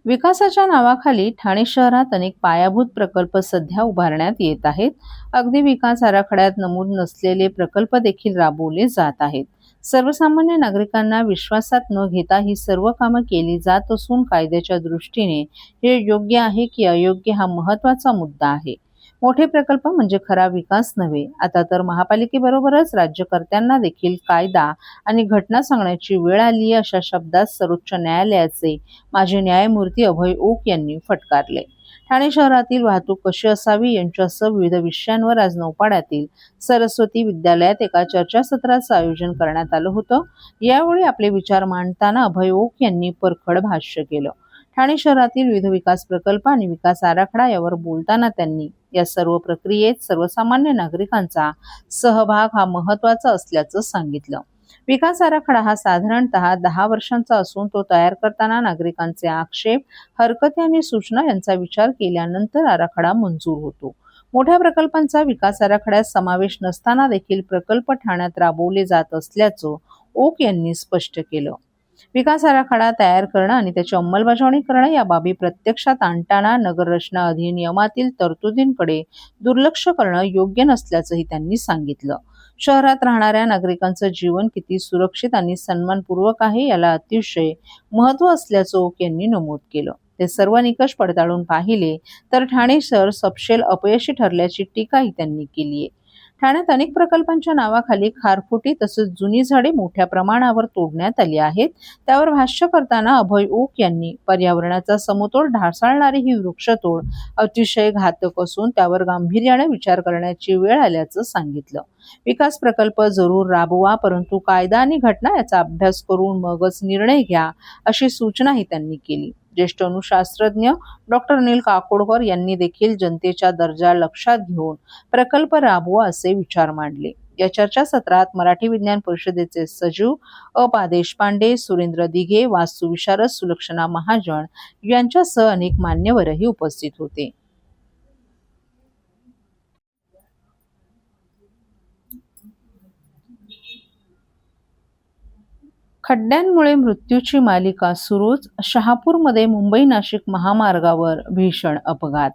विकासाच्या नावाखाली ठाणे शहरात अनेक पायाभूत प्रकल्प सध्या उभारण्यात येत आहेत. अगदी विकास आराखड्यात नमूद नसलेले प्रकल्प देखील राबवले जात आहेत. सर्वसामान्य नागरिकांना विश्वासात न घेता ही सर्व कामं केली जात असून कायद्याच्या दृष्टीने हे योग्य आहे की अयोग्य हा महत्त्वाचा मुद्दा आहे. मोठे प्रकल्प म्हणजे खरा विकास नव्हे. आता तर महापालिकेबरोबरच राज्यकर्त्यांना देखील कायदा आणि घटना सांगण्याची वेळ आली आहे, अशा शब्दात सर्वोच्च न्यायालयाचे माजी न्यायमूर्ती अभय ओक यांनी फटकारले. ठाणे शहरातील वाहतूक कशी असावी यांच्यासह विविध विषयांवर आज नौपाड्यातील सरस्वती विद्यालयात एका चर्चासत्राचं आयोजन करण्यात आलं होतं. यावेळी आपले विचार मांडताना अभय ओक यांनी परखड भाष्य केलं. ठाणे शहरातील विविध विकास प्रकल्प आणि विकास आराखडा यावर बोलताना त्यांनी या सर्व प्रक्रियेत सर्वसामान्य नागरिकांचा सहभाग हा महत्त्वाचा असल्याचं सांगितलं. विकास आराखडा हा साधारणतः 10 वर्षांचा असून तो तयार करताना नागरिकांचे आक्षेप, हरकती आणि सूचना यांचा विचार केल्यानंतर आराखडा मंजूर होतो. मोठ्या प्रकल्पांचा विकास आराखड्यात समावेश नसताना देखील प्रकल्प ठाण्यात राबवले जात असल्याचं ओक यांनी स्पष्ट केलं. विकास आराखडा तयार करणं आणि त्याची अंमलबजावणी करणं या बाबी प्रत्यक्षात आणताना नगररचना अधिनियमातील तरतुदींकडे दुर्लक्ष करणं योग्य नसल्याचंही त्यांनी सांगितलं. शहरात राहणाऱ्या नागरिकांचं जीवन किती सुरक्षित आणि सन्मानपूर्वक आहे याला अतिशय महत्त्व असल्याचं ओक यांनी नमूद केलं. ते सर्व निकष पडताळून पाहिले तर ठाणे शहर सपशेल अपयशी ठरल्याची टीकाही त्यांनी केली आहे. ठाण्यात अनेक प्रकल्पांच्या नावाखाली खारफुटी तसंच जुनी झाडे मोठ्या प्रमाणावर तोडण्यात आली आहेत. त्यावर भाष्य करताना अभय ओक यांनी पर्यावरणाचा समतोल ढासळणारी ही वृक्षतोड अतिशय घातक असून त्यावर गांभीर्याने विचार करण्याची वेळ आल्याचं सांगितलं. विकास प्रकल्प जरूर राबवा, परंतु कायदा आणि घटना याचा अभ्यास करून मगच निर्णय घ्या, अशी सूचनाही त्यांनी केली. ज्येष्ठ अणुशास्त्रज्ञ डॉक्टर अनिल काकोडकर यांनी देखील जनतेचा दर्जा लक्षात घेऊन प्रकल्प राबवा असे विचार मांडले. या चर्चासत्रात मराठी विज्ञान परिषदेचे सचिव अ.पा. देशपांडे, सुरेंद्र दिघे, वास्तुविशारद सुलक्षणा महाजन यांच्यासह अनेक मान्यवरही उपस्थित होते. खड्ड्यांमुळे मृत्यूची मालिका सुरूच. शहापूरमध्ये मुंबई नाशिक महामार्गावर भीषण अपघात.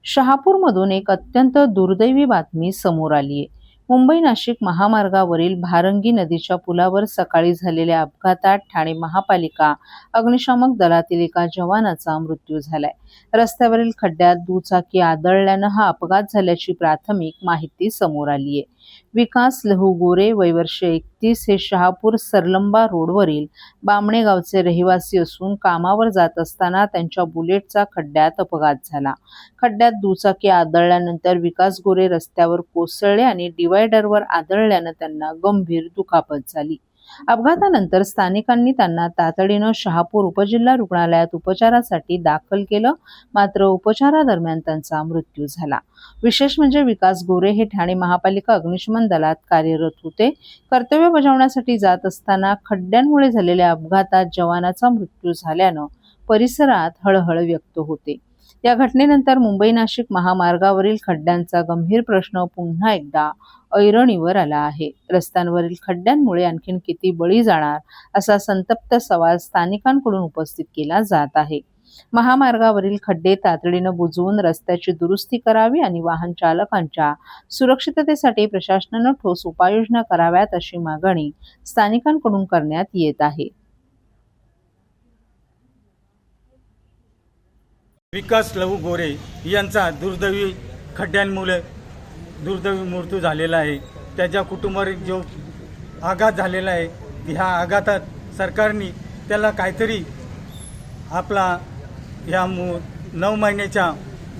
शहापूरमधून एक अत्यंत दुर्दैवी बातमी समोर आली आहे. मुंबई नाशिक महामार्गावरील भारंगी नदीच्या पुलावर सकाळी झालेल्या अपघातात ठाणे महापालिका अग्निशामक दलातील एका जवानाचा मृत्यू झालाय. रस्त्यावरील खड्ड्यात दुचाकी आदळल्यानं हा अपघात झाल्याची प्राथमिक माहिती समोर आली आहे. विकास लहू गोरे वय वर्ष 31 हे शहापूर सरलंबा रोडवरील बामणे गावचे रहिवासी असून कामावर जात असताना त्यांच्या बुलेटचा खड्ड्यात अपघात झाला. खड्ड्यात दुचाकी आदळल्यानंतर विकास गोरे रस्त्यावर कोसळले आणि डिवायडरवर आदळल्यानं त्यांना गंभीर दुखापत झाली. अपघातानंतर स्थानिकांनी त्यांना तातडीनं शहापूर उपजिल्हा रुग्णालयात उपचारासाठी दाखल केलं, मात्र उपचारादरम्यान त्यांचा मृत्यू झाला. विशेष म्हणजे विकास गोरे हे ठाणे महापालिका अग्निशमन दलात कार्यरत होते. कर्तव्य बजावण्यासाठी जात असताना खड्ड्यांमुळे झालेल्या अपघातात जवानाचा मृत्यू झाल्यानं परिसरात हळहळ व्यक्त होते. या घटनेनंतर मुंबई नाशिक महामार्गावरील खड्ड्यांचा गंभीर प्रश्न पुन्हा एकदा ऐरणीवर आला आहे. रस्त्यांवरील खड्ड्यांमुळे आणखीन किती बळी जाणार असा संतप्त सवाल स्थानिकांकडून उपस्थित केला जात आहे. महामार्गावरील खड्डे तातडीनं बुजवून रस्त्याची दुरुस्ती करावी आणि वाहन चालकांच्या सुरक्षिततेसाठी प्रशासनानं ठोस उपाययोजना कराव्यात अशी मागणी स्थानिकांकडून करण्यात येत आहे. विकास लहू गोरे यांचा दुर्दैवी खड्ड्यांमुळे मृत्यू झालेला आहे. त्याच्या कुटुंबावर जो आघात झालेला आहे, ह्या आघातात सरकारने त्याला काहीतरी आपला ह्या 9 महिन्याच्या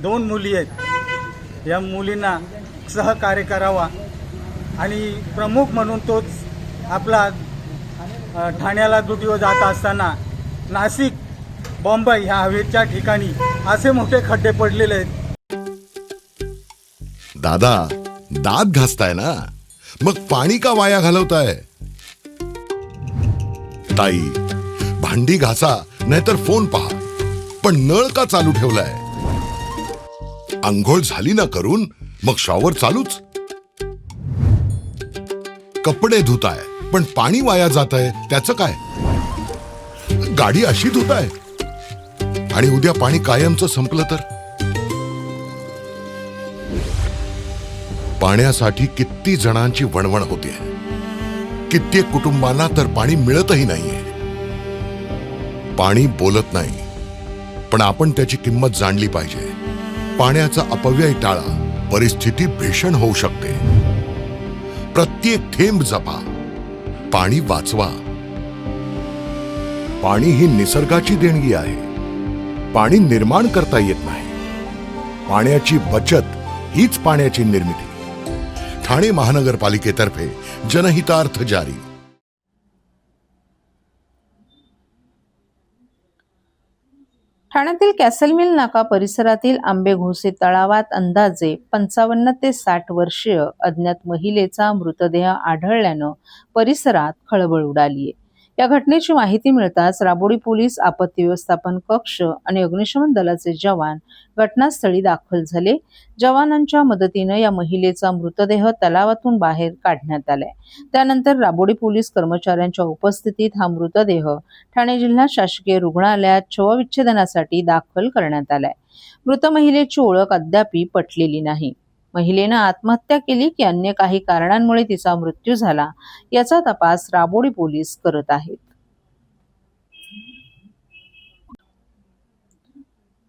2 मुली आहेत, या मुलींना सहकार्य करावा आणि प्रमुख म्हणून तोच आपला ठाण्याला ड्युटीवर जात असताना नाशिक, बॉम्बे ह्या हवेच्या ठिकाणी असे मोठे खड्डे पडलेले आहेत. दादा, दात घासताय ना, मग पाणी का वाया घालवताय? ताई, भांडी घासा नाहीतर फोन पहा, पण नळ का चालू ठेवलाय? अंघोळ झाली ना करून, मग शॉवर चालूच. कपडे धुताय पण पाणी वाया जातंय, त्याचं काय? गाडी अशी धुत आहे आणि उद्या पाणी कायमचं संपलं तर? पाण्यासाठी किती जणांची वणवण होते. कित्येक कुटुंबांना तर पाणी मिळतही नाहीये. पाणी बोलत नाही, पण आपण त्याची किंमत जाणली पाहिजे. पाण्याचा अपव्यय टाळा, परिस्थिती भीषण होऊ शकते. प्रत्येक थेंब जपा, पाणी वाचवा. पाणी ही निसर्गाची देणगी आहे. पाणी निर्माण करता येत नाही. पाण्याची बचत हीच पाण्याची निर्मिती. ठाणे महानगरपालिकेतर्फे जनहितार्थ जारी. ठाण्यातील कॅसल मिल नाका परिसरातील आंबेघोसे तळावात अंदाजे 55 ते 60 वर्षीय अज्ञात महिलेचा मृतदेह आढळल्यानं परिसरात खळबळ उडालीये. या घटनेची माहिती मिळताच राबोडी पोलीस, आपत्ती व्यवस्थापन कक्ष आणि अग्निशमन दलाचे जवान घटनास्थळी दाखल झाले. जवानांच्या मदतीनं या महिलेचा मृतदेह तलावातून बाहेर काढण्यात आलाय. त्यानंतर राबोडी पोलीस कर्मचाऱ्यांच्या उपस्थितीत हा मृतदेह ठाणे जिल्हा शासकीय रुग्णालयात शवविच्छेदनासाठी दाखल करण्यात आलाय. मृत महिलेची ओळख अद्याप पटलेली नाही. महिलेनं आत्महत्या केली की अन्य काही कारणांमुळे तिचा मृत्यू झाला याचा तपास राबोडी पोलीस करत आहेत.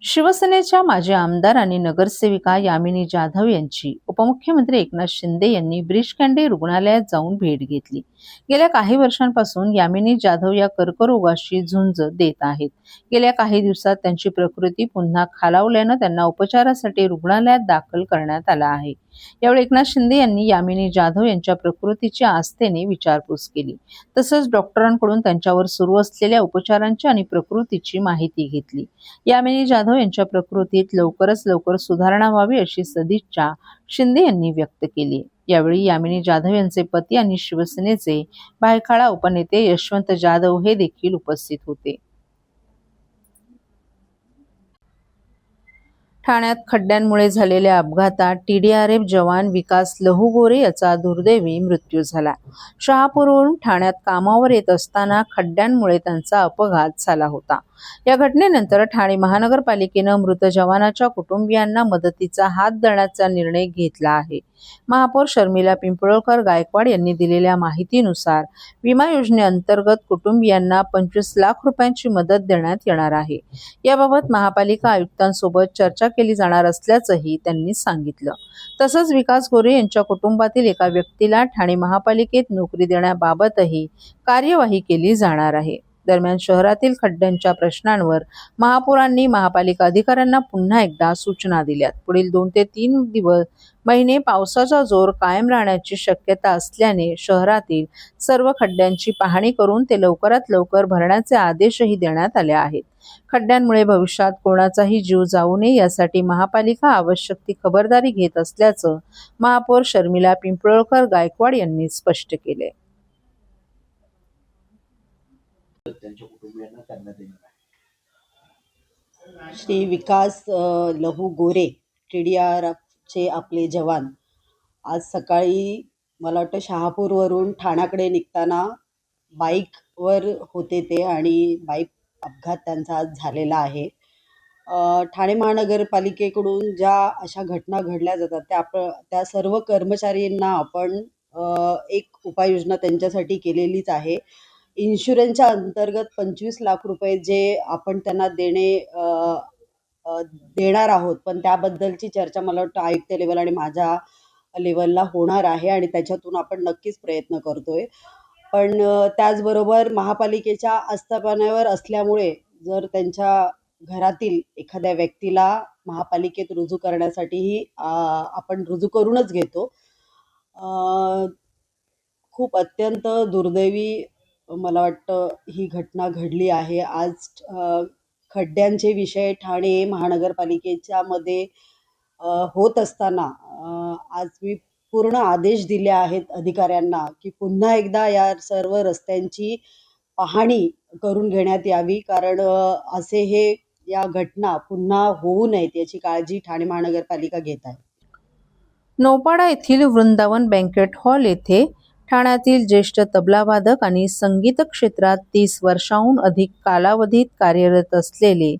शिवसेनेच्या माजी आमदार आणि नगरसेविका यामिनी जाधव यांची उपमुख्यमंत्री एकनाथ शिंदे यांनी ब्रीच कँडी रुग्णालयात जाऊन भेट घेतली. गेल्या काही वर्षांपासून यामिनी जाधव या कर्करोगाशी झुंज देत आहेत. गेल्या काही दिवसात त्यांची प्रकृती पुन्हा खालावल्यानं त्यांना उपचारासाठी रुग्णालयात दाखल करण्यात आलं आहे. यावेळी एकनाथ शिंदे यांनी यामिनी जाधव यांच्या प्रकृतीची आस्थेने विचारपूस केली. तसंच डॉक्टरांकडून त्यांच्यावर सुरू असलेल्या उपचारांची आणि प्रकृतीची माहिती घेतली. यामिनी जाधव यांच्या प्रकृतीत लवकरच लवकर सुधारणा व्हावी अशी सदिच्छा शिंदे यांनी व्यक्त केली. यावेळी यामिनी जाधव यांचे पती आणि शिवसेनेचे भायखळा उपनेते यशवंत जाधव हे देखील उपस्थित होते. ठाण्यात खड्ड्यांमुळे झालेल्या अपघातात TDRF जवान विकास लहुगोरे याचा दुर्दैवी मृत्यू झाला. शहापूरवरून ठाण्यात कामावर येत असताना खड्ड्यांमुळे त्यांचा अपघात झाला होता. या घटनेनंतर ठाणे महानगरपालिकेनं मृत जवानाच्या कुटुंबियांना मदतीचा हात देण्याचा निर्णय घेतला आहे. महापौर शर्मिला पिंपळकर गायकवाड यांनी दिलेल्या माहितीनुसार विमा योजनेअंतर्गत कुटुंबियांना 25 लाख रुपयांची मदत देण्यात येणार आहे. याबाबत महापालिका आयुक्तांसोबत चर्चा केली जाणार असल्याचंही त्यांनी सांगितलं. तसंच विकास गोरे यांच्या कुटुंबातील एका व्यक्तीला ठाणे महापालिकेत नोकरी देण्याबाबतही कार्यवाही केली जाणार आहे. दरम्यान शहरातील खड्ड्यांच्या प्रश्नांवर महापौरांनी महापालिका अधिकाऱ्यांना पुन्हा एकदा सूचना दिल्यात. पुढील 2 ते 3 महिने पावसाचा जोर कायम राहण्याची शक्यता असल्याने शहरातील सर्व खड्ड्यांची पाहणी करून ते लवकरात लवकर भरण्याचे आदेशही देण्यात आले आहेत. खड्ड्यांमुळे भविष्यात कोणाचाही जीव जाऊ नये यासाठी महापालिका आवश्यक ती खबरदारी घेत असल्याचं महापौर शर्मिला पिंपळकर गायकवाड यांनी स्पष्ट केले. त्यांच्या कुटुंबियांना करण्यात येणार आहे. श्री विकास लहू गोरे TDRFचे आपले जवान आज सकाळी मला वाटतं शहापूरवरून ठाण्याकडे निघताना बाईकवर होते ते आणि बाईक अपघात त्यांचा आज झालेला आहे. ठाणे महानगरपालिकेकडून ज्या अशा घटना घडल्या जातात त्या सर्व कर्मचाऱ्यांना आपण एक उपाययोजना त्यांच्यासाठी केलेलीच आहे. इन्शुरन्सच्या अंतर्गत 25 लाख रुपये जे आपण त्यांना देणार आहोत, पण त्याबद्दलची चर्चा मला वाटतं आयुक्त लेवल आणि माझ्या लेवलला होणार आहे आणि त्याच्यातून आपण नक्कीच प्रयत्न करतोय. पण त्याचबरोबर महापालिकेच्या आस्थापनावर असल्यामुळे जर त्यांच्या घरातील एखाद्या व्यक्तीला महापालिकेत रुजू करण्यासाठीही आपण रुजू करूनच घेतो. खूप अत्यंत दुर्दैवी मला वाटतं ही घटना घडली आहे. आज खड्ड्यांचे विषय ठाणे महानगरपालिकेच्या मध्ये होत असताना आज मी पूर्ण आदेश दिले आहेत अधिकाऱ्यांना की पुन्हा एकदा या सर्व रस्त्यांची पाहणी करून घेण्यात यावी, कारण या घटना पुन्हा होऊ नयेत याची काळजी ठाणे महानगरपालिका घेत आहे. नौपाडा येथील वृंदावन बँकेट हॉल येथे ठाण्यातील ज्येष्ठ तबलावादक आणि संगीत क्षेत्रात 30 वर्षांहून अधिक कालावधीत कार्यरत असलेले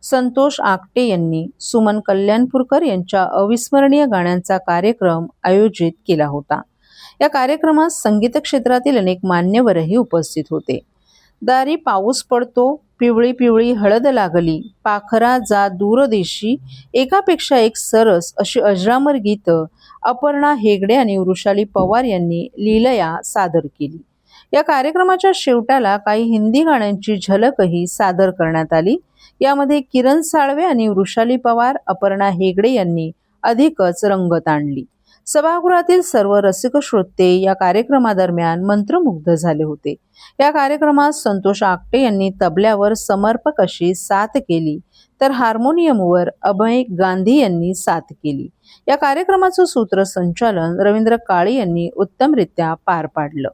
संतोष आकटे यांनी सुमन कल्याणपूरकर यांच्या अविस्मरणीय गाण्यांचा कार्यक्रम आयोजित केला होता. या कार्यक्रमात संगीत क्षेत्रातील अनेक मान्यवरही उपस्थित होते. दारी पाऊस पडतो, पिवळी पिवळी हळद लागली, पाखरा जा दूरदेशी, एकापेक्षा एक सरस अशी अजरामर गीतं अपर्णा हेगडे आणि वृषाली पवार यांनी लीलया सादर केली. या कार्यक्रमाच्या शेवटाला काही हिंदी गाण्यांची झलकही सादर करण्यात आली. यामध्ये किरण साळवे आणि वृषाली पवार, अपर्णा हेगडे यांनी अधिकच रंगत आणली. सभागृहातील सर्व रसिक श्रोते या कार्यक्रमादरम्यान मंत्रमुग्ध झाले होते. या कार्यक्रमात संतोष आकटे यांनी तबल्यावर समर्पक अशी साथ केली, तर हार्मोनियमवर अभय गांधी यांनी साथ केली. या कार्यक्रमाचं सूत्रसंचालन रवींद्र काळे यांनी उत्तमरित्या पार पाडलं.